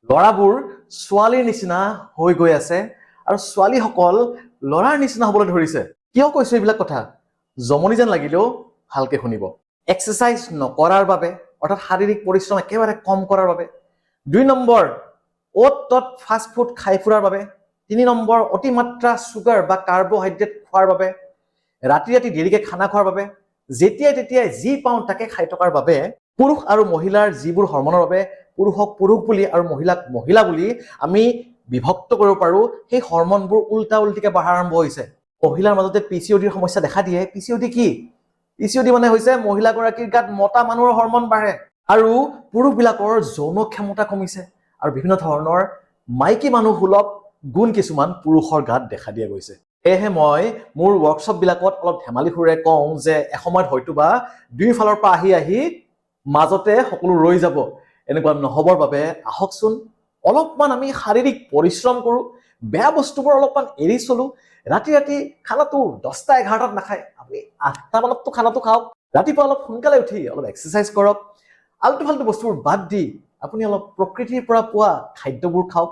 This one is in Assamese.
ল'ৰাবোৰ ছোৱালীৰ নিচিনা হৈ গৈ আছে আৰু ছোৱালীসকল ল'ৰাৰ নিচিনা হ'বলৈ ধৰিছে। কিয় কৈছো এইবিলাক কথা? জমনি যেন লাগিলেও ভালকে শুনিব। এক্সাৰচাইজ নকৰাৰ বাবে, অৰ্থাৎ শাৰীৰিক পৰিশ্ৰম একেবাৰে কম কৰাৰ বাবে। 2 নম্বৰ, অ'ত ত'ত ফাষ্ট ফুড খাই ফুৰাৰ বাবে। 3 নম্বৰ, অতিমাত্ৰা চুগাৰ বা কাৰ্বহাইড্ৰেট খোৱাৰ বাবে। ৰাতি দেৰিকে খানা খোৱাৰ বাবে। যেতিয়াই তেতিয়াই যি পাওঁ তাকে খাই থকাৰ বাবে। পুৰুষ আৰু মহিলাৰ যিবোৰ হৰমনৰ বাবে পুৰুষক পুৰুষ বুলি আৰু মহিলাক মহিলা বুলি আমি বিভক্ত কৰিব পাৰো, সেই হৰমনবোৰ উল্টা উল্টিকে বঢ়া আৰম্ভ হৈছে। মহিলাৰ মাজতে পিচিঅডিৰ সমস্যা দেখা দিয়ে। পিচিঅডি কি? পিচিঅডি মানে হৈছে মহিলাগৰাকীৰ গাত মতা মানুহৰ হৰমন বাঢ়ে আৰু পুৰুষবিলাকৰ যৌন ক্ষমতা কমিছে আৰু বিভিন্ন ধৰণৰ মাইকী মানুহ সুলভ গুণ কিছুমান পুৰুষৰ গাত দেখা দিয়া গৈছে। সেয়েহে মই মোৰ ৱৰ্কশ্বপবিলাকত অলপ ধেমালি সুৰে কওঁ যে এসময়ত হয়তোবা দুয়োফালৰ পৰা আহি মাজতে সকলো ৰৈ যাব। এনেকুৱা নহবৰ বাবে আহকচোন অলপমান আমি শাৰীৰিক পৰিশ্ৰম কৰোঁ, বেয়া বস্তুবোৰ অলপমান এৰি চলো। ৰাতি খানাটো 10টা 11টাত নাখায়, আপুনি 8টা মানততো খানাটো খাওক। ৰাতিপুৱা অলপ সোনকালে উঠি অলপ এক্সাৰচাইজ কৰক। আল্টু ফাল্টু বস্তুবোৰ বাদ দি আপুনি অলপ প্ৰকৃতিৰ পৰা পোৱা খাদ্যবোৰ খাওক।